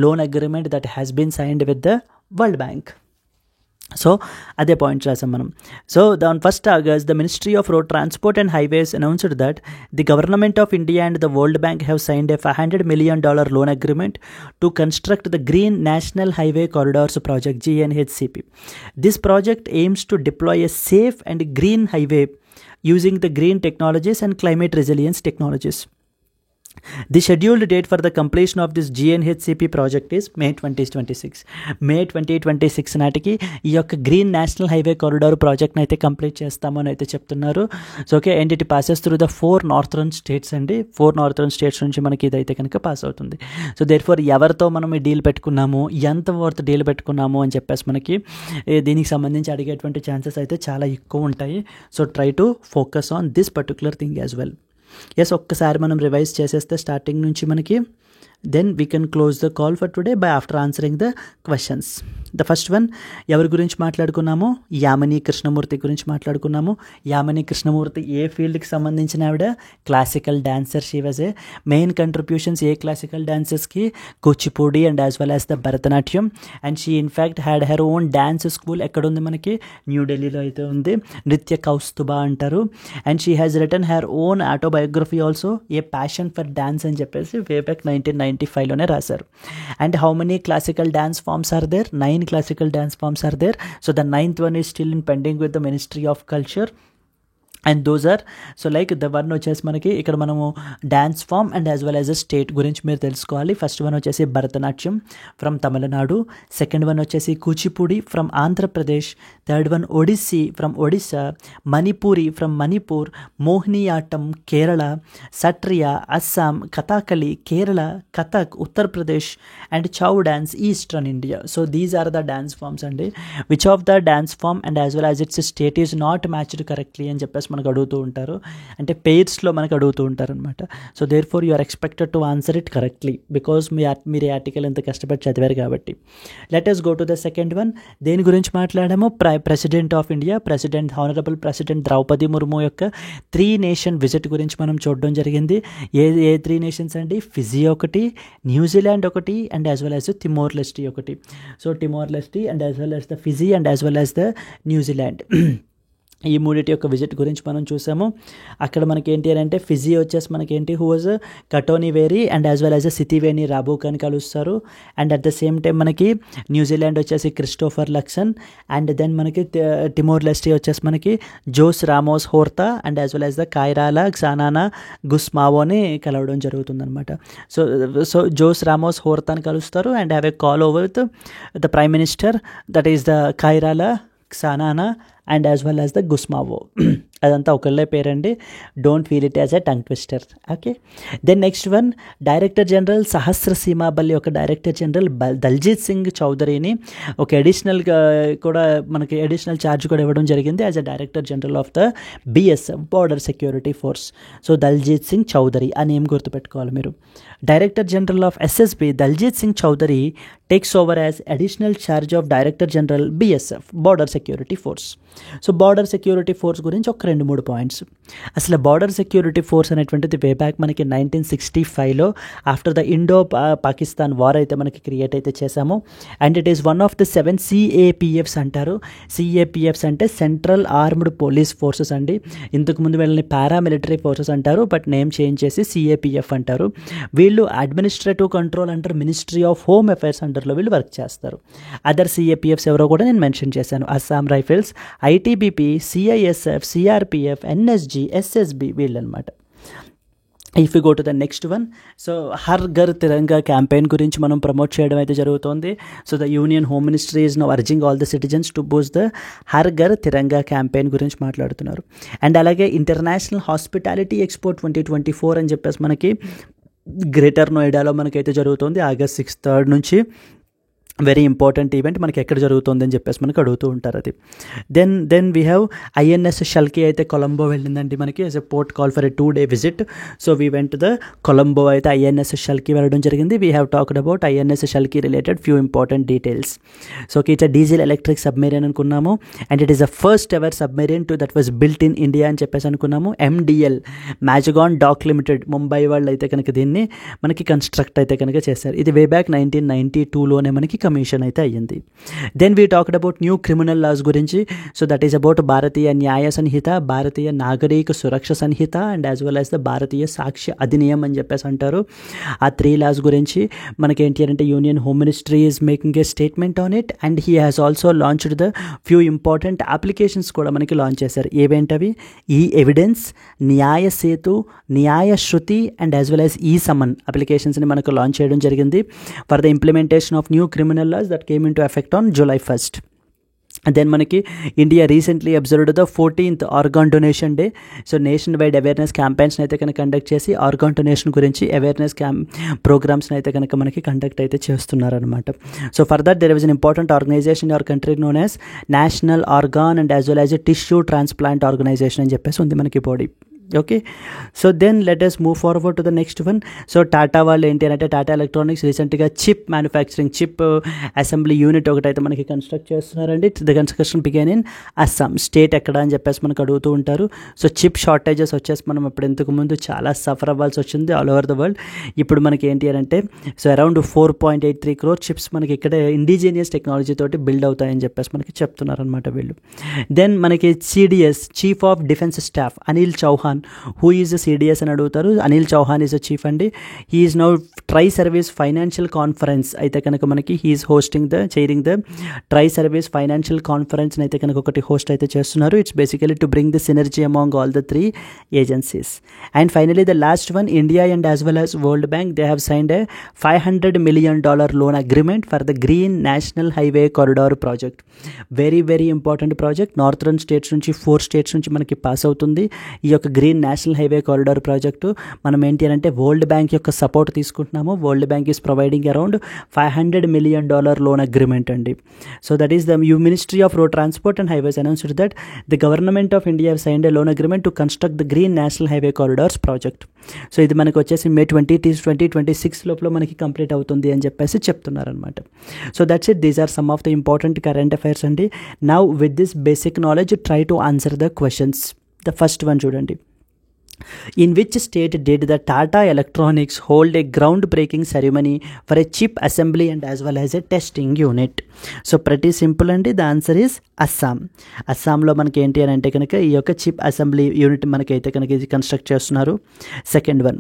loan agreement that has been signed with the World Bank. So అదే point రాసాం మనం. So on 1st August the Ministry of Road Transport and Highways announced that the Government of India and the World Bank have signed a $500 million loan agreement to construct the Green National Highway Corridors project GNHCP. This project aims to deploy a safe and green highway using the green technologies and climate resilience technologies. The scheduled date for the completion of this GNHCP project is May 2026. May 2026 నాటికి ఈ యొక్క green national highway corridor ప్రాజెక్ట్ని అయితే complete చేస్తామని అయితే చెప్తున్నారు. So okay, and it passes through the 4 northern states అండి. 4 northern states నుంచి మనకి ఇదైతే కనుక పాస్ అవుతుంది. సో దేర్ ఫోర్ ఎవరితో మనం ఈ డీల్ పెట్టుకున్నాము, ఎంత వర్త్ డీల్ పెట్టుకున్నాము అని చెప్పేసి మనకి దీనికి సంబంధించి అడిగేటువంటి ఛాన్సెస్ అయితే చాలా ఎక్కువ ఉంటాయి. So try to focus on this particular thing as well. Yes, ఒక్కసారి మనం రివైజ్ చేసేస్తే స్టార్టింగ్ నుంచి మనకి then we can close the call for today by after answering the questions. The first one ఎవరి గురించి మాట్లాడుకున్నాము? యామిని కృష్ణమూర్తి గురించి మాట్లాడుకున్నాము. యామిని కృష్ణమూర్తి ఏ ఫీల్డ్కి సంబంధించిన ఆవిడ? Classical dancer. షీ వాజ్ ఏ మెయిన్ కంట్రిబ్యూషన్స్ ఏ క్లాసికల్ డాన్సెస్కి? Kuchipudi and as well as the Bharatanatyam. And she in fact had her own dance school. ఎక్కడుంది మనకి? న్యూఢిల్లీలో అయితే ఉంది. నృత్య కౌస్తుభ అంటారు. And she has written her own autobiography also, a passion for dance అని చెప్పేసి వే బ్యాక్ 1995లోనే రాశారు. And how many classical dance forms are there? 9 classical dance forms are there. So the 9th one is still in pending with the Ministry of Culture. And those are so like the one వచ్చేసి మనకి ఇక్కడ మనము dance form and as well as a state గురించి మీరు తెలుసుకోవాలి. First one వచ్చేసి Bharatanatyam from Tamil Nadu. Second one వచ్చేసి Kuchipudi from Andhra Pradesh. Third one Odissi from Odissa. Manipuri from Manipur. Mohiniyattam Kerala. Sattriya Assam. Kathakali Kerala. Kathak Uttar Pradesh. And Chhau dance eastern India. So these are the dance forms అండి. Which of the dance form and as well as its state is not matched correctly అని చెప్పేసి మనకు అడుగుతూ ఉంటారు. అంటే పెయిర్స్లో మనకు అడుగుతూ ఉంటారు అనమాట. So there four you are expected to answer it correctly because మీరు ఈ ఆర్టికల్ ఎంత కష్టపడి చదివారు కాబట్టి. Let us go to the second one. దేని గురించి మాట్లాడాము? President of India, honorable president Droupadi Murmu యొక్క 3 నేషన్ విజిట్ గురించి మనం చూడడం జరిగింది. ఏ 3 నేషన్స్ అండి? ఫిజీ ఒకటి, న్యూజిలాండ్ ఒకటి and as well as Timor Leste ఒకటి. So Timor Leste and as well as the Fiji and as well as the New Zealand. ఈ మూడిటి యొక్క విజిట్ గురించి మనం చూసాము. అక్కడ మనకి ఏంటి అని అంటే ఫిజీ వచ్చేసి మనకి ఏంటి who was Katonivere and as well as Sitiveni రాబూకాని కలుస్తారు. And at the same time మనకి న్యూజిలాండ్ వచ్చేసి క్రిస్టోఫర్ లక్సన్ అండ్ దెన్ మనకి టిమోర్ లెస్టే వచ్చేసి మనకి Jose Ramos Horta and as well as the Kay Rala Xanana గుస్మావోని కలవడం జరుగుతుందన్నమాట. సో జోస్ రామోస్ హోర్తాని కలుస్తారు and have a call over with the prime minister that is the Kay Rala Xanana and as well as the గుస్మావో. అదంతా ఒకళ్ళే పేరండి, don't feel it as a tongue twister. Okay, then next one director general Sashastra Seema Bal యొక్క director general Daljeet Singh చౌదరిని ఒక అడిషనల్గా కూడా మనకి additional charge కూడా ఇవ్వడం జరిగింది as a director general of the BSF border security force. So Daljeet Singh Chaudhary అని ఏం గుర్తుపెట్టుకోవాలి మీరు. Director general of SSB Daljeet Singh Chaudhary takes over as additional charge of director general BSF border security force. So border security force గురించి ఒక 2-3 points. అసలు border security force అనేటువంటిది way back మనకి 1965లో after the Indo Pakistan war అయితే మనకి క్రియేట్ అయితే చేశాము. And it is one of the 7 CAPFs అంటారు. CAPFs అంటే సెంట్రల్ ఆర్మ్డ్ పోలీస్ ఫోర్సెస్ అండి. ఇంతకుముందు వీళ్ళని పారామిలిటరీ ఫోర్సెస్ అంటారు, బట్ నేమ్ చేంజ్ చేసి CAPF అంటారు. వీళ్ళు అడ్మినిస్ట్రేటివ్ కంట్రోల్ అంటారు, మినిస్ట్రీ ఆఫ్ హోమ్ అఫైర్స్ అండర్లో వీళ్ళు వర్క్ చేస్తారు. అదర్ CAPFs ఎవరో కూడా నేను మెన్షన్ చేశాను, Assam rifles, ITBP, CISF, CRPF, NSG, SSB వీళ్ళనమాట. If you go to the next one, so Har Ghar Tiranga campaign గురించి మనం ప్రమోట్ చేయడం అయితే జరుగుతుంది. So the union home ministry is now urging all the citizens to boost the Har Ghar Tiranga campaign గురించి మాట్లాడుతున్నారు. And అలాగే international hospitality expo 2024 అని చెప్పేసి మనకి గ్రేటర్ నోయిడాలో మనకైతే జరుగుతుంది ఆగస్ట్ 6 నుంచి. వెరీ ఇంపార్టెంట్ ఈవెంట్, మనకి ఎక్కడ జరుగుతుంది అని చెప్పేసి మనకు అడుగుతూ ఉంటారు అది. Then we have INS Shalki అయితే కొలంబో వెళ్ళిందండి మనకి as a port call for a 2-day visit. So we went the Colombo అయితే INS షల్కి వెళ్ళడం జరిగింది. We have talked about INS Shalki related few important details. So it's a diesel electric submarine అనుకున్నాము. And it is the first ever submarine that was built in India అని చెప్పేసి అనుకున్నాము. MDL Mazagon dock limited Mumbai వాళ్ళు అయితే కనుక దీన్ని మనకి కన్స్ట్రక్ట్ అయితే కనుక చేశారు. ఇది వే బ్యాక్ 1992లోనే మనకి కమిషన్ అయితే అయ్యింది. Then we talked about new criminal laws గురించి. So that is about Bharatiya Nyaya Sanhita, Bharatiya Nagarik Suraksha Sanhita and as well as the Bharatiya Sakshya Adhiniyam అని చెప్పేసి అంటారు. ఆ 3 laws గురించి మనకి ఏంటి అంటే union home ministry is making a statement on it. And he has also launched the few important applications కూడా మనకి లాంచ్ చేశారు. ఏవేంటవి? ఈ ఎవిడెన్స్, న్యాయ Setu, Nyaya Shruti and as well as ఈ సమన్ అప్లికేషన్స్ని మనకు లాంచ్ చేయడం జరిగింది for the implementation of new criminal laws that came into effect on July 1st. And then మనకి India recently observed the 14th organ donation day. So nationwide awareness క్యాంపెయిన్స్ని అయితే కనుక conduct చేసి organ donation గురించి awareness ప్రోగ్రామ్స్ని అయితే కనుక మనకి కండక్ట్ అయితే చేస్తున్నారనమాట. So for that there was an important organisation in our country known as national organ and as well as a tissue transplant organisation అని చెప్పేసి ఉంది మనకి body. Okay, so then let us move forward to the next one. So Tata వాళ్ళు ఏంటి అంటే Tata Electronics రీసెంట్గా chip manufacturing, chip assembly unit ఒకటైతే మనకి కన్స్ట్రక్ట్ చేస్తున్నారండి. The construction began in Assam. State ఎక్కడ అని చెప్పేసి మనకు అడుగుతూ ఉంటారు. సో చిప్ షార్టేజెస్ వచ్చేసి మనం ఇప్పుడు ఇంతకు ముందు చాలా సఫర్ అవ్వాల్సి వచ్చింది ఆల్ ఓవర్ ద వరల్డ్. ఇప్పుడు మనకి ఏంటి అంటే సో అరౌండ్ 4.83 crore చిప్స్ మనకి ఇక్కడ ఇండిజినియస్ టెక్నాలజీ తోటి బిల్డ్ అవుతాయని చెప్పేసి మనకి చెప్తున్నారనమాట వీళ్ళు. దెన్ మనకి CDS chief of defence staff Anil Chauhan, who is the CDS అని అడుగుతారు. Anil Chauhan is the chief అండి. He is now tri service financial conference అయితే కనుక మనకి he is chairing the tri service financial conference అయితే కనుక ఒకటి హోస్ట్ అయితే చేస్తున్నారు. It's basically to bring the synergy among all the 3 agencies. And finally the last one, India and as well as World Bank they have signed a $500 million loan agreement for the green national highway corridor project. Very very important project. Northern states నుంచి 4 states నుంచి మనకి pass అవుతుంది ఈ యొక్క green national highway corridor project. మనం ఏంటి అంటే World Bank యొక్క సపోర్ట్ తీసుకుంటున్నాము. World Bank is providing around $500 million loan agreement అండి. So that is the ministry of Road Transport and Highways announced that the government of India signed a loan agreement to construct the green national highway corridors project. So ఇది మనకు వచ్చేసి May 2026 లోపల మనకి complete అవుతుంది అని చెప్పేసి చెప్తున్నారనమాట. So that's it. These are some of the important current affairs అండి. Now with this basic knowledge try to answer the questions. The first one చూడండి. In which state did the Tata Electronics hold a groundbreaking ceremony for a chip assembly and as well as a testing unit? So ప్రతి simple అండి. The answer is Assam. అస్సాంలో మనకి ఏంటి అని అంటే కనుక ఈ యొక్క చిప్ అసెంబ్లీ యూనిట్ మనకైతే కనుక ఇది కన్స్ట్రక్ట్ చేస్తున్నారు. Second one,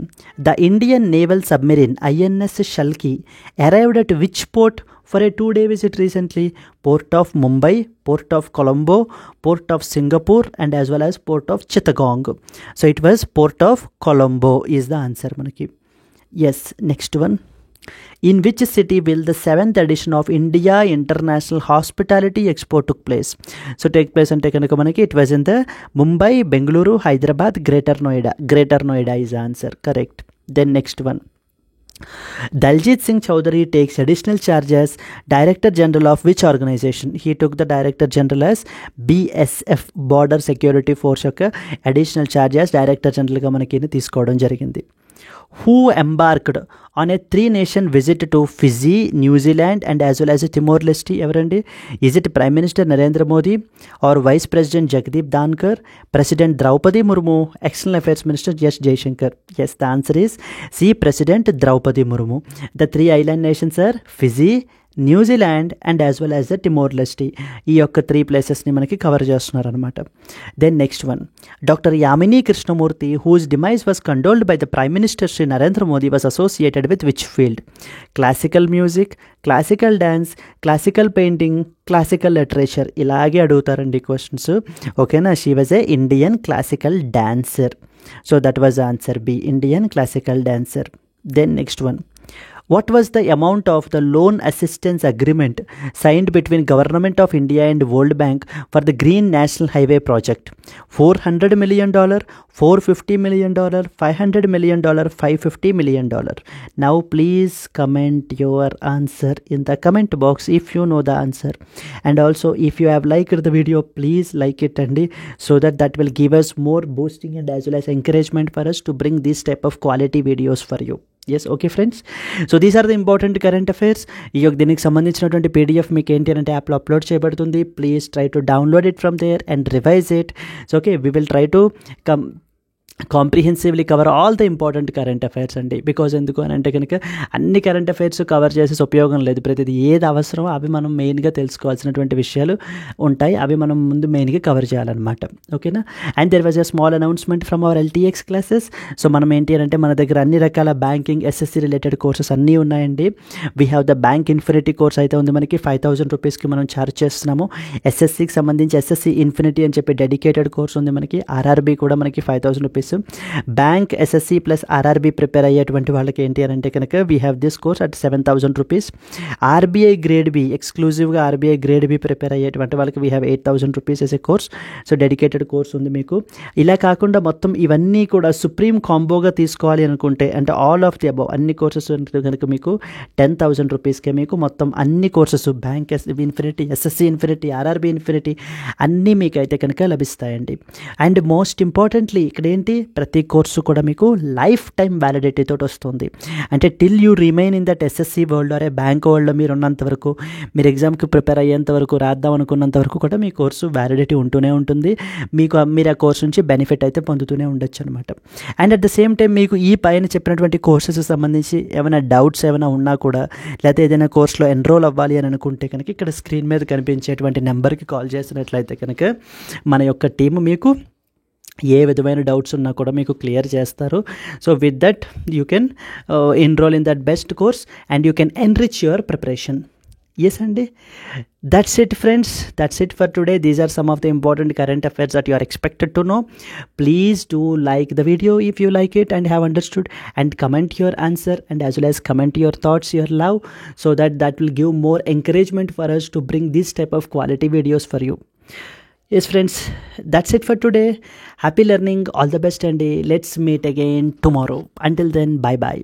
the Indian naval submarine INS Shalki arrived at which port for a 2-day visit recently? Port of Mumbai, Port of Colombo, Port of Singapore and as well as Port of Chittagong. So it was Port of Colombo is the answer manaki. Yes, next one. In which city will the 7th edition of India International Hospitality Expo took place? So take place ante kanuka manaki it was in the Mumbai, Bengaluru, Hyderabad, Greater Noida. Greater Noida is the answer, correct. Then next one. Daljit Singh Chaudhary takes additional charge as Director General of which organization? He took the Director General as BSF, Border Security Force యొక్క additional charge as Director General గా మనకి తీసుకోవడం జరిగింది. Who embarked on a 3-nation visit to Fiji, New Zealand and as well as Timor-Leste? ఎవరండి? Is it Prime Minister Narendra Modi or Vice President Jagdeep Dhankar, President Draupadi Murmu, External Affairs Minister S. Jaishankar? Yes, the answer is C, President Draupadi Murmu. The 3 island nations are Fiji, New Zealand and as well as the Timor Leste. ఈ యొక్క 3 ప్లేసెస్ని మనకి cover చేస్తున్నారు అనమాట. Then next one, doctor Yamini Krishnamurthy whose demise was condoled by the prime minister Shri Narendra Modi was associated with which field? Classical music, classical dance, classical painting, classical literature, ఇలాగే అడుగుతారండి questions. ఓకేనా? She was a Indian classical dancer. So that was answer B, Indian classical dancer. Then next one, what was the amount of the loan assistance agreement signed between Government of India and World Bank for the Green National Highway project? $400 million, $450 million, $500 million, $550 million. Now please comment your answer in the comment box if you know the answer, and also if you have liked the video, please like it and so that will give us more boosting and as well as encouragement for us to bring this type of quality videos for you. Yes, okay friends. So these are the important current affairs. ఈ యొక్క దీనికి సంబంధించినటువంటి PDF మీకు ఏంటి అంటే యాప్లో upload చేయబడుతుంది. Please try to download it from there and revise it. So okay, we will try to comprehensively cover all the important current affairs అండి. బికాజ్ ఎందుకు అని అంటే కనుక అన్ని కరెంట్ అఫైర్స్ కవర్ చేసేసి ఉపయోగం లేదు. ప్రతిదీ ఏది అవసరమో అవి మనం మెయిన్గా తెలుసుకోవాల్సినటువంటి విషయాలు ఉంటాయి. అవి మనం ముందు మెయిన్గా కవర్ చేయాలన్నమాట. ఓకేనా? And there was a small announcement from our LTX classes. So మనం ఏంటి అంటే మన దగ్గర అన్ని రకాల బ్యాంకింగ్ SSC రిలేటెడ్ కోర్సెస్ అన్నీ ఉన్నాయండి. We have the bank infinity course అయితే ఉంది మనకి, 5,000 రూపీస్కి మనం ఛార్జ్ చేస్తున్నాము. SSCకి సంబంధించి SSC ఇన్ఫినిటీ అని చెప్పి డెడికేటెడ్ కోర్స్ ఉంది మనకి. RRB కూడా మనకి 5,000 rupees. Bank SSC plus RRB prepare అయ్యేటువంటి వాళ్ళకి ఏంటి అని అంటే కనుక we have this course at 7,000 rupees. RBI grade B, ఎక్స్క్లూజివ్గా RBI గ్రేడ్ బి ప్రిపేర్ అయ్యేటువంటి వాళ్ళకి we have 8,000 rupees as a course. So dedicated course ఉంది మీకు. ఇలా కాకుండా మొత్తం ఇవన్నీ కూడా సుప్రీం కాంబోగా తీసుకోవాలి అనుకుంటే అంటే ఆల్ ఆఫ్ ది అబౌవ్ అన్ని కోర్సెస్ కనుక మీకు 10,000 రూపీస్కే మీకు మొత్తం అన్ని courses bank infinity, SSC infinity, RRB infinity అన్నీ మీకు అయితే కనుక లభిస్తాయండి. అండ్ మోస్ట్ ఇంపార్టెంట్లీ ఇక్కడ ఏంటి, ప్రతి కోర్సు కూడా మీకు లైఫ్ టైం వ్యాలిడిటీ తోటి వస్తుంది. అంటే till you remain in that SSC world or bank వరల్డ్లో మీరు ఉన్నంత వరకు, మీరు ఎగ్జామ్కి ప్రిపేర్ అయ్యేంత వరకు, రాద్దాం అనుకున్నంత వరకు కూడా మీ కోర్సు వ్యాలిడిటీ ఉంటూనే ఉంటుంది. మీరు ఆ కోర్సు నుంచి బెనిఫిట్ అయితే పొందుతూనే ఉండొచ్చు అనమాట. And at the same time మీకు ఈ పైన చెప్పినటువంటి కోర్సెస్ సంబంధించి ఏమైనా డౌట్స్ ఏమైనా ఉన్నా కూడా, లేకపోతే ఏదైనా కోర్సులో ఎన్రోల్ అవ్వాలి అని అనుకుంటే కనుక ఇక్కడ స్క్రీన్ మీద కనిపించేటువంటి నెంబర్కి కాల్ చేసినట్లయితే కనుక మన యొక్క టీము మీకు ఏ విధమైన డౌట్స్ ఉన్నా కూడా మీకు క్లియర్ చేస్తారు. So with that you can enrol in that best course and you can enrich your preparation. Yes, Andy. That's it, friends. That's it for today. These are some of the important current affairs that you are expected to know. Please do like the video if you like it and have understood, and comment your answer and as well as comment your thoughts, your love, so that will give more encouragement for us to bring this type of quality videos for you. Yes, friends, that's it for today. Happy learning. All the best, Andy. Let's meet again tomorrow. Until then, bye-bye.